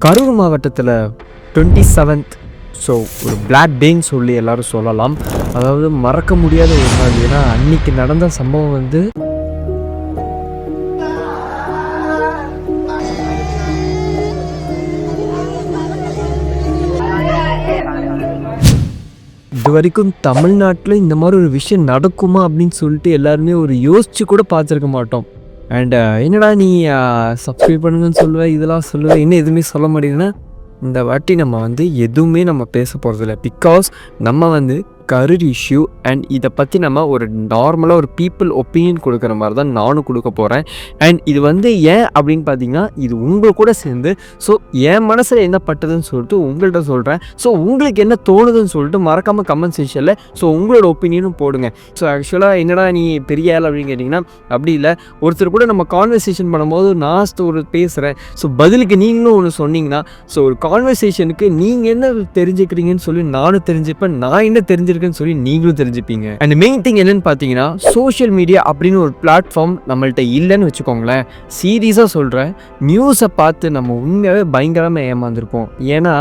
கரூர் மாவட்டத்தில் 27th so ஒரு black டேன்னு சொல்லி எல்லோரும் சொல்லலாம். அதாவது மறக்க முடியாத ஒரு நாள். ஏன்னா அன்றைக்கி நடந்த சம்பவம் வந்து இது வரைக்கும் தமிழ்நாட்டில் இந்த மாதிரி ஒரு விஷயம் நடக்குமா அப்படின்னு சொல்லிட்டு எல்லாருமே ஒரு யோசிச்சு கூட பார்த்துருக்க மாட்டோம். அண்ட் என்னடா நீ சப்ஸ்கிரைப் பண்ணுங்கன்னு சொல்லுவேன், இதெல்லாம் சொல்லுவேன், இன்னும் எதுவுமே சொல்ல மாட்டேங்குதுன்னா இந்த வாட்டி நம்ம வந்து எதுவுமே நம்ம பேச போகிறதில்ல. பிகாஸ் நம்ம வந்து கரூர் இஷ்யூ அண்ட் இதை பற்றி நம்ம ஒரு நார்மலாக ஒரு பீப்புள் ஒப்பீனியன் கொடுக்குற மாதிரி தான் நானும் கொடுக்க போகிறேன். அண்ட் இது வந்து ஏன் அப்படின்னு பார்த்தீங்கன்னா, இது உங்கள் கூட சேர்ந்து ஸோ என் மனசில் என்ன பட்டதுன்னு சொல்லிட்டு உங்கள்கிட்ட சொல்கிறேன். ஸோ உங்களுக்கு என்ன தோணுதுன்னு சொல்லிட்டு மறக்காமல் கமெண்ட் செக்ஷனில் ஸோ உங்களோட ஒப்பீனியனும் போடுங்க. ஸோ ஆக்சுவலாக என்னடா நீ பெரிய ஆள் அப்படின்னு கேட்டிங்கன்னா அப்படி இல்லை. ஒருத்தர் கூட நம்ம கான்வர்சேஷன் பண்ணும்போது நான் ஒரு பேசுகிறேன், ஸோ பதிலுக்கு நீங்களும் ஒன்று சொன்னீங்கன்னா ஸோ ஒரு கான்வர்சேஷனுக்கு நீங்கள் என்ன தெரிஞ்சுக்கிறீங்கன்னு சொல்லி நானும் தெரிஞ்சுப்பேன், நான் என்ன தெரிஞ்சிருக்கேன்னு சொல்லி நீங்களும் தெரிஞ்சுப்பீங்க. அண்ட் மெயின் திங் என்னன்னு பார்த்தீங்கன்னா, சோஷியல் மீடியா அப்படின்னு ஒரு பிளாட்ஃபார்ம் நம்மள்ட்ட இல்லைன்னு வச்சுக்கோங்களேன். சீரியஸாக சொல்கிறேன், நியூஸை பார்த்து நம்ம உண்மையாகவே பயங்கரமாக ஏமாந்துருப்போம். ஏன்னா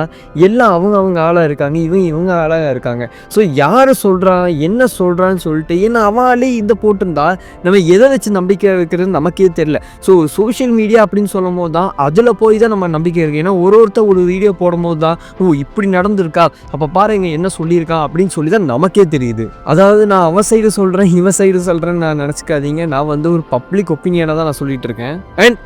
எல்லாம் அவங்க ஆளாக இருக்காங்க, இவங்க ஆளாக இருக்காங்க. ஸோ யார் சொல்கிறான் என்ன சொல்கிறான்னு சொல்லிட்டு, ஏன்னா அவளே இந்த போட்டிருந்தா நம்ம எதை வச்சு நம்பிக்கை வைக்கிறது நமக்கே தெரியல. ஸோ சோஷியல் மீடியா அப்படின்னு சொல்லும் போது தான் அதில் போய் தான் நம்ம நம்பிக்கை இருக்குது. ஏன்னா ஒருத்தர் ஒரு வீடியோ போடும்போது தான் ஓ இப்படி நடந்திருக்கா, அப்போ பாருங்க என்ன சொல்லியிருக்கான் அப்படின்னு சொல்லி தான் நமக்கே தெரியுது. அதாவது நான் அவன் சைடு சொல்கிறேன் இவன் சைடு சொல்கிறேன்னு நான் நினச்சிக்காதீங்க. நான் வந்து ஒரு பப்ளிக் ஒப்பீனியனாக தான் நான் சொல்லிட்டு இருக்கேன். அண்ட்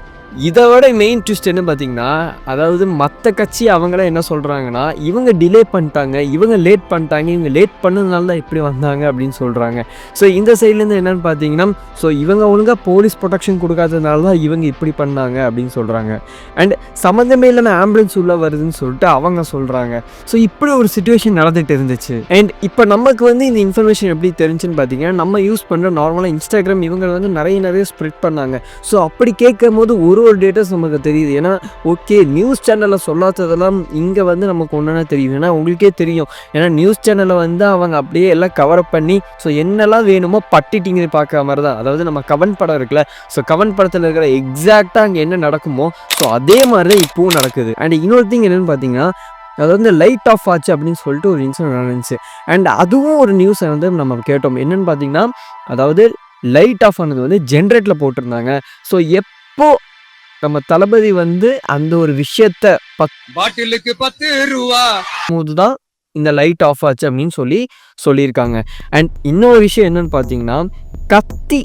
இதை விட மெயின் ட்விஸ்ட் என்ன பார்த்தீங்கன்னா, அதாவது மற்ற கட்சி அவங்களாம் என்ன சொல்கிறாங்கன்னா, இவங்க டிலே பண்ணிட்டாங்க, இவங்க லேட் பண்ணிட்டாங்க, இவங்க லேட் பண்ணதுனால தான் இப்படி வந்தாங்க அப்படின்னு சொல்கிறாங்க. ஸோ இந்த சைட்லேருந்து என்னென்னு பார்த்தீங்கன்னா, ஸோ இவங்க ஒழுங்காக போலீஸ் ப்ரொடெக்ஷன் கொடுக்காததுனால தான் இவங்க இப்படி பண்ணாங்க அப்படின்னு சொல்கிறாங்க. அண்ட் சம்மந்தமே இல்லாமல் ஆம்புலன்ஸ் உள்ளே வருதுன்னு சொல்லிட்டு அவங்க சொல்கிறாங்க. ஸோ இப்படி ஒரு சிச்சுவேஷன் நடந்துகிட்டு இருந்துச்சு. அண்ட் இப்போ நமக்கு வந்து இந்த இன்ஃபர்மேஷன் எப்படி தெரிஞ்சுன்னு பார்த்தீங்கன்னா, நம்ம யூஸ் பண்ணுற நார்மலாக இன்ஸ்டாகிராம் இவங்க வந்து நிறைய ஸ்ப்ரெட் பண்ணாங்க. ஸோ அப்படி கேட்கும் போது ஒரு டேட்டாஸ் நமக்கு தெரியுது. ஏன்னா ஓகே நியூஸ் சேனலில் சொல்லாததெல்லாம் இங்கே வந்து நமக்கு ஒன்றுனா தெரியும். ஏன்னா உங்களுக்கே தெரியும், ஏன்னா நியூஸ் சேனலில் வந்து அவங்க அப்படியே எல்லாம் கவரப் பண்ணி ஸோ என்னெல்லாம் வேணுமோ பட்டிட்டிங்க பார்க்குற மாதிரி தான். அதாவது நம்ம கவன் படம் இருக்குல்ல, ஸோ கவன் படத்தில் இருக்கிற எக்ஸாக்டாக அங்கே என்ன நடக்குமோ ஸோ அதே மாதிரி தான் இப்போவும் நடக்குது. அண்ட் இன்னொரு திங் என்னென்னு பார்த்தீங்கன்னா, அதாவது வந்து லைட் ஆஃப் ஆச்சு அப்படின்னு சொல்லிட்டு ஒரு இன்சிடென்ட் நடந்துச்சு. அண்ட் அதுவும் ஒரு நியூஸை வந்து நம்ம கேட்டோம். என்னென்னு பார்த்தீங்கன்னா, அதாவது லைட் ஆஃப் ஆனது வந்து ஜென்ரேட்டில் போட்டிருந்தாங்க. ஸோ எப்போ நம்ம தளபதி வந்து அந்த ஒரு விஷயத்த பாட்டிலுக்கு 10 ரூபா போதுதான் இந்த லைட் ஆஃப் ஆச்சு அப்படின்னு சொல்லியிருக்காங்க. அண்ட் இன்னொரு விஷயம் என்னன்னு பார்த்தீங்கன்னா, கத்தி.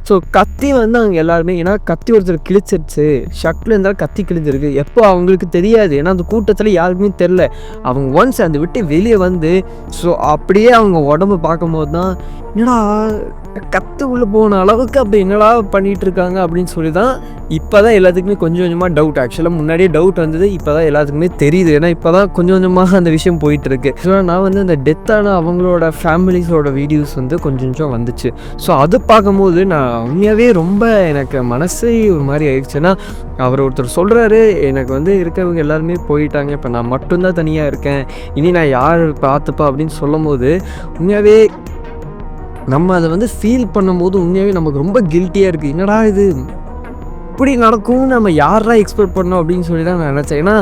ஸோ கத்தி வந்து அவங்க எல்லாருமே, ஏன்னா கத்தி ஒருத்தர் கிழிச்சிருச்சு, ஷர்ட்டில் இருந்தாலும் கத்தி கிழிஞ்சிருக்கு, எப்போ அவங்களுக்கு தெரியாது. ஏன்னா அந்த கூட்டத்தில் யாருக்குமே தெரில. அவங்க ஒன்ஸ் அந்த விட்டு வெளியே வந்து ஸோ அப்படியே அவங்க உடம்பு பார்க்கும்போது தான் என்னடா கத்து உள்ளே போன அளவுக்கு அப்படி என்னடா பண்ணிகிட்டு இருக்காங்க அப்படின்னு சொல்லி தான் இப்போ தான் எல்லாத்துக்குமே கொஞ்சம் கொஞ்சமாக டவுட். ஆக்சுவலாக முன்னாடியே டவுட் வந்தது, இப்போ தான் எல்லாத்துக்குமே தெரியுது. ஏன்னா இப்போ தான் கொஞ்சம் கொஞ்சமாக அந்த விஷயம் போயிட்டுருக்கு. ஆக்சுவலாக நான் வந்து அந்த டெத்தான அவங்களோட ஃபேமிலிஸோட வீடியோஸ் வந்து கொஞ்சம் வந்துச்சு. ஸோ அது பார்க்கும்போது நான் உண்மையாகவே ரொம்ப எனக்கு மனசே ஒரு மாதிரி ஆயிடுச்சுன்னா, அவர் ஒருத்தர் சொல்கிறாரு எனக்கு வந்து இருக்கிறவங்க எல்லாருமே போயிட்டாங்க, இப்போ நான் மட்டும்தான் தனியாக இருக்கேன், இனி நான் யார் பார்த்துப்பா அப்படின்னு சொல்லும் போது உண்மையாகவே நம்ம அதை வந்து ஃபீல் பண்ணும்போது உண்மையாகவே நமக்கு ரொம்ப கில்ட்டியாக இருக்குது. என்னடா இது இப்படி நடக்கும்னு நம்ம யாரா எக்ஸ்பெக்ட் பண்ணோம் அப்படின்னு சொல்லி தான் நான் நினச்சேன். ஏன்னா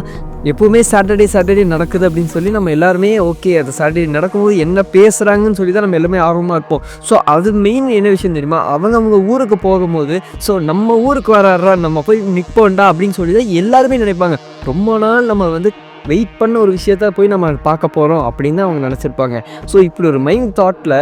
எப்போவுமே சாட்டர்டே நடக்குது அப்படின்னு சொல்லி நம்ம எல்லாருமே ஓகே அது சாட்டர்டே நடக்கும்போது என்ன பேசுகிறாங்கன்னு சொல்லி தான் நம்ம எல்லாமே ஆர்வமாக இருப்போம். ஸோ அது மெயின் என்ன விஷயம் தெரியுமா, அவங்க ஊருக்கு போகும்போது ஸோ நம்ம ஊருக்கு வராறா நம்ம போய் நிற்போண்டா அப்படின்னு சொல்லி தான் எல்லாருமே நினைப்பாங்க. ரொம்ப நாள் நம்ம வந்து வெயிட் பண்ண ஒரு விஷயத்த போய் நம்ம பார்க்க போகிறோம் அப்படின்னு தான் அவங்க நினச்சிருப்பாங்க. ஸோ இப்படி ஒரு மைண்ட் தாட்டில்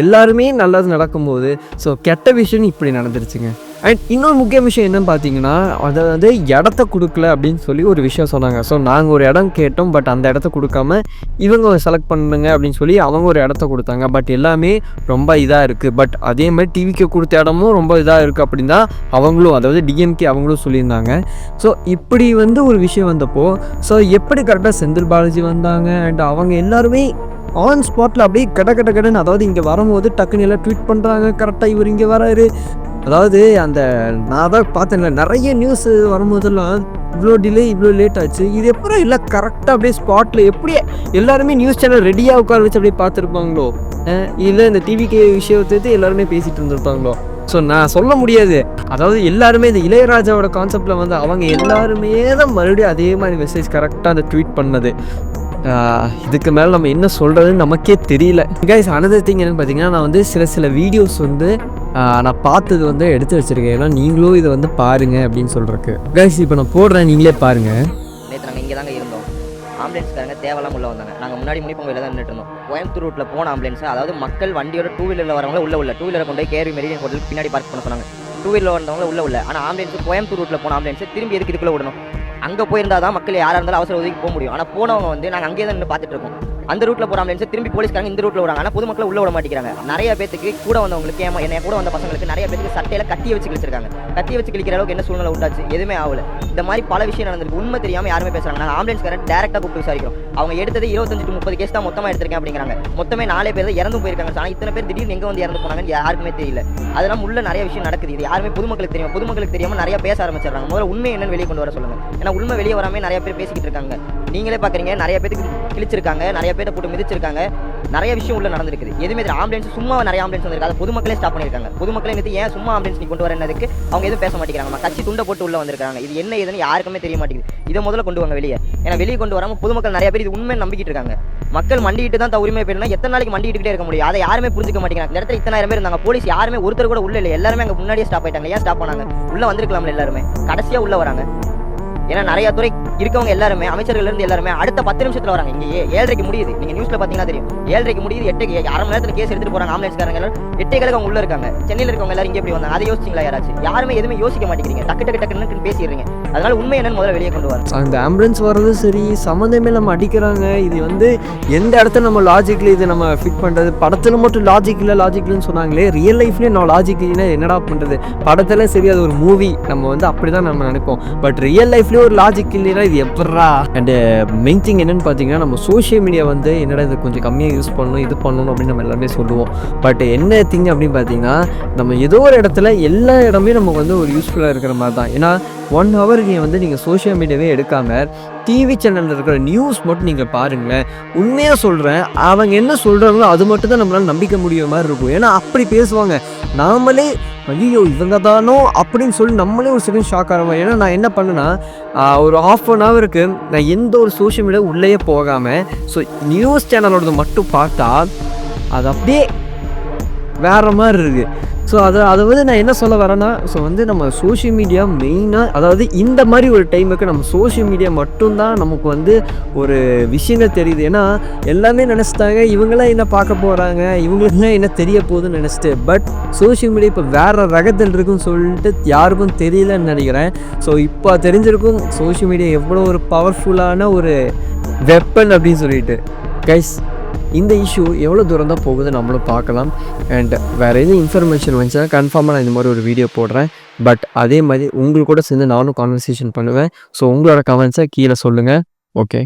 எல்லாருமே நல்லது நடக்கும்போது ஸோ கெட்ட விஷயம் இப்படி நடந்துருச்சுங்க. அண்ட் இன்னொரு முக்கிய விஷயம் என்னன்னு பார்த்தீங்கன்னா, அதை வந்து இடத்த கொடுக்கல அப்படின்னு சொல்லி ஒரு விஷயம் சொன்னாங்க. ஸோ நாங்கள் ஒரு இடம் கேட்டோம், பட் அந்த இடத்த கொடுக்காம இவங்க செலக்ட் பண்ணுங்க அப்படின்னு சொல்லி அவங்க ஒரு இடத்த கொடுத்தாங்க. பட் எல்லாமே ரொம்ப இதாக இருக்குது. பட் அதே மாதிரி டிவிக்கு கொடுத்த இடமும் ரொம்ப இதாக இருக்குது அப்படின்னு தான் அவங்களும், அதாவது டிஎம்கே அவங்களும் சொல்லியிருந்தாங்க. ஸோ இப்படி வந்து ஒரு விஷயம் வந்தப்போ ஸோ எப்படி கரெக்டாக செந்தில் பாலாஜி வந்தாங்க அண்ட் அவங்க எல்லாருமே ஆன் ஸ்பாட்டில் அப்படியே கடன்னு, அதாவது இங்கே வரும்போது டக்குன்னு எல்லாம் ட்வீட் பண்ணுறாங்க, கரெக்டாக இவர் இங்கே வராரு. அதாவது அந்த நான் தான் பார்த்தேன்ல நிறைய நியூஸ் வரும்போதெல்லாம் இவ்வளோ டிலே இவ்வளோ லேட் ஆச்சு, இது எப்போ இல்லை கரெக்டாக அப்படியே ஸ்பாட்டில் எப்படி எல்லாருமே நியூஸ் சேனல் ரெடியாக உட்கார வச்சு அப்படியே பார்த்துருப்பாங்களோ, இல்லை இந்த டிவிக்கு விஷயத்தை எல்லாருமே பேசிகிட்டு இருந்திருப்பாங்களோ. ஸோ நான் சொல்ல முடியாது. அதாவது எல்லாருமே இந்த இளையராஜாவோட கான்செப்டில் வந்து அவங்க எல்லாருமே தான் மறுபடியும் அதே மாதிரி மெசேஜ் கரெக்டாக அந்த ட்வீட் பண்ணது. இதுக்கு மேலே நம்ம என்ன சொல்கிறதுன்னு நமக்கே தெரியல. கைஸ் அனதர் திங் என்னென்னு பார்த்தீங்கன்னா, நான் வந்து சில வீடியோஸ் வந்து நான் பார்த்தது வந்து எடுத்து வச்சுருக்கேன். ஏன்னா நீங்களும் இதை வந்து பாருங்கள் அப்படின்னு சொல்கிறக்கு. கைஸ் இப்போ நான் போடுறேன், நீங்களே பாருங்கள். நேற்று நாங்கள் இங்கே தாங்க இருந்தோம். ஆம்புலன்ஸ்காரங்க தேவையில்லாம உள்ள வந்தாங்க. நாங்கள் முன்னாடி முனிப்பங்க தான் நின்றுட்டு இருந்தோம். கோயம்புத்தூர் ரூட்டில் போன ஆம்புலன்ஸ், அதாவது மக்கள் வண்டியோட 2 வீலரில் வரவங்கள உள்ள 2 வீலரை கொண்டு போய் கேரி மெரிடியன் ஹோட்டலுக்கு பின்னாடி பார்க் பண்ண சொன்னாங்க. 2 வீலரில் வந்தவங்கள உள்ள. ஆனால் ஆம்புலன்ஸ் கோயம்புத்தூர் ரூட்டில் போன ஆம்புலன்ஸ் திரும்பி எதுக்கு இதுக்குள்ளே விடணும்? அங்கே போயிருந்தா தான் மக்கள் யாராக இருந்தாலும் அவசர உதவிக்கு போக முடியும். ஆனால் போனவங்க வந்து நாங்கள் அங்கேயே தான் நின்று பார்த்துட்டு இருக்கோம். அந்த ரூட்டில் போகிற ஆம்புலன்ஸ் திரும்பி போலீஸ்காரங்க இந்த ரூட்டில் விடுறாங்க. ஆனால் பொதுமக்களை உள்ள விட மாட்டேங்கிறாங்க. நிறைய பேருக்கு கூட வந்தவங்களுக்கு என்ன கூட வந்த பசங்களுக்கு நிறைய பேருக்கு சட்டையில் கத்தியை வச்சு கிழிச்சிருக்காங்க. கத்தியை வச்சு கிழிக்கிற அளவுக்கு என்ன சூழ்நிலை உண்டாச்சு? எதுவுமே ஆகல. இந்த மாதிரி பல விஷயம் நடந்திருக்கு. உண்மை தெரியாமல் யாருமே பேசுறாங்க. நாங்கள் ஆம்புலன்ஸ்காரன் டேரெக்டாக கூப்பிட்டு விசாரிக்கிறோம். அவங்க எடுத்தது 25 to 30 கேஸ் தான் மொத்தமாக எடுத்திருக்கேன் அப்படிங்கிறாங்க. மொத்தமே 4 பேர் தான் இறந்து போயிருக்காங்க. ஆனால் இத்தனை பேர் திடீர்னு எங்கே வந்து இறந்து போனாங்கன்னு யாருக்குமே தெரியல. அதெல்லாம் உள்ள நிறைய விஷயம் நடக்குது. இது யாருமே பொதுமக்களுக்கு தெரியும். பொதுமக்களுக்கு தெரியாமல் நிறைய பேச ஆரம்பிச்சிடறாங்க. முதல்ல உண்மை என்னன்னு வெளியே கொண்டு வர சொல்லுங்க. ஏன்னா உண்மை வெளியே வராமல் நிறைய பேர் பேசிக்கிட்டு இருக்காங்க. நீங்களே பார்க்குறீங்க, நிறைய பேருக்கு கிழிச்சிருக்காங்க, நிறைய பேரை போட்டு மிதிச்சிருக்காங்க, நிறைய விஷயம் உள்ள நடந்திருக்குது. எதுவுமே ஆம்புலன்ஸ் சும்மா நிறைய ஆம்புலன்ஸ் வந்திருக்கு. அதை பொதுமக்களே ஸ்டாப் பண்ணியிருக்காங்க. பொதுமக்களே நிறுத்தி ஏன் சும்மா ஆம்புலன்ஸ் நீ கொண்டு வரதுக்கு அவங்க எதுவும் பேச மாட்டேங்கிறாங்க. கட்சி துண்டை போட்டு உள்ள வந்திருக்காங்க. இது என்ன ஏதுன்னு யாருக்குமே தெரிய மாட்டேங்குது. இதை முதல்ல கொண்டு வாங்க வெளியே. ஏன்னா வெளியே கொண்டு வராமல் பொதுமக்கள் நிறைய பேர் இது உண்மை நம்பிக்கிட்டு இருக்காங்க. மக்கள் மண்டிட்டு தான் உரிமை போயிடணும். எத்தனை நாளைக்கு மண்டிக்கிட்டே இருக்க முடியும்? அதை யாருமே புரிஞ்சுக்க மாட்டேங்கிறாங்க. இந்த இடத்துல இத்தனாயிரம் பேர் இருந்தாங்க. போலீஸ் யாருமே ஒருத்தர் கூட உள்ள இல்லை. எல்லாருமே அங்கே முன்னாடியே ஸ்டாப் ஆயிட்டாங்க. ஏன் ஸ்டாப் பண்ணாங்க? உள்ள வந்திருக்கலாம்ல எல்லாருமே. கடைசியா உள்ள வராங்க. ஏன்னா நிறைய துறை இருக்கவங்க எல்லாருமே, அமைச்சர்கள் இருந்து எல்லாருமே அடுத்த 10 நிமிஷத்துல வராங்க. இங்கே 7:30 முடியுது. நீங்க நியூஸ்ல பாத்தீங்கன்னா தெரியும். 7:30 முடியுது. 8 அரை மணி நேரத்துல கேஸ் எடுத்துட்டு போறாங்க ஆம்புலன்ஸ்காரங்க எல்லாரும். 8 அவங்க உள்ள இருக்காங்க. சென்னையில் இருக்கவங்க எல்லாரும் இங்கே எப்படி வந்தாங்க? அதை யோசிச்சிங்களா யாராச்சும்? யாருமே எதுவுமே யோசிக்க மாட்டேங்கிறீங்க. டக்கு பேசிடுறீங்க. அதனால உண்மை என்னன்னு முதல்ல வெளியே கொண்டு வரோம். அந்த ஆம்புலன்ஸ் வர்றது சரி, சம்மந்தமே நம்ம அடிக்கிறாங்க. இது வந்து எந்த இடத்துல நம்ம லாஜிக்ல இது நம்ம ஃபிட் பண்றது? படத்துல மட்டும் லாஜிக்லன்னு சொன்னாங்களே, ரியல் லைஃப்லயே நான் லாஜிக்னா என்னடா பண்றது? படத்துல சரி அது ஒரு மூவி, நம்ம வந்து அப்படிதான் நம்ம நினைப்போம். பட் ரியல் லைஃப்லயே ஒரு லாஜிக் இல்லைன்னா இது எப்படா? அண்ட் மெயின் திங் என்னன்னு பார்த்தீங்கன்னா, நம்ம சோஷியல் மீடியா வந்து என்னடா இது கொஞ்சம் கம்மியாக யூஸ் பண்ணணும், இது பண்ணணும் அப்படின்னு நம்ம எல்லாமே சொல்லுவோம். பட் என்ன திங் அப்படின்னு பார்த்தீங்கன்னா, நம்ம ஏதோ ஒரு இடத்துல எல்லா இடமே நமக்கு வந்து ஒரு யூஸ்ஃபுல்லாக இருக்கிற மாதிரி தான். ஏன்னா 1 hour வந்து நீங்கள் சோஷியல் மீடியாவே எடுக்காமல் டிவி சேனலில் இருக்கிற நியூஸ் மட்டும் நீங்கள் பாருங்களேன். உண்மையாக சொல்கிறேன், அவங்க என்ன சொல்கிறாங்களோ அது மட்டும் தான் நம்மளால் நம்பிக்க முடியும் மாதிரி இருக்கும். ஏன்னா அப்படி பேசுவாங்க. நாமளே ஐயோ இவங்க தானோ அப்படின்னு சொல்லி நம்மளே ஒரு செகண்ட் ஷாக் ஆகிறோம். ஏன்னா நான் என்ன பண்ணேன்னா, ஒரு 1/2 hourக்கு நான் எந்த ஒரு சோஷியல் மீடியா உள்ளேயே போகாமல் ஸோ நியூஸ் சேனலோடது மட்டும் பார்த்தா அது அப்படியே வேறு மாதிரி இருக்குது. ஸோ அதை வந்து நான் என்ன சொல்ல வரேன்னா, ஸோ வந்து நம்ம சோஷியல் மீடியா மெயினாக, அதாவது இந்த மாதிரி ஒரு டைமுக்கு நம்ம சோஷியல் மீடியா மட்டும்தான் நமக்கு வந்து ஒரு விஷயங்கள் தெரியுது. ஏன்னா எல்லாமே நினச்சிட்டாங்க இவங்களாம் என்ன பார்க்க போகிறாங்க, இவங்களுக்குலாம் என்ன தெரிய போகுதுன்னு நினச்சிட்டு. பட் சோஷியல் மீடியா இப்போ வேறு ரகத்தில் இருக்குன்னு சொல்லிட்டு யாருக்கும் தெரியலன்னு நினைக்கிறேன். ஸோ இப்போ தெரிஞ்சிருக்கும் சோஷியல் மீடியா எவ்வளோ ஒரு பவர்ஃபுல்லான ஒரு வெப்பன் அப்படின்னு சொல்லிட்டு. கைஸ், இந்த இஷ்யூ எவ்வளோ தூரம் தான் போகுது நம்மளும் பார்க்கலாம். அண்ட் வேறு எதுவும் இன்ஃபர்மேஷன் வந்துச்சுன்னா கன்ஃபார்மாக நான் இந்த மாதிரி ஒரு வீடியோ போடுறேன். பட் அதே மாதிரி உங்களுக்கு கூட சேர்ந்து நானும் கான்வர்சேஷன் பண்ணுவேன். ஸோ உங்களோட கமெண்ட்ஸை கீழே சொல்லுங்கள். ஓகே.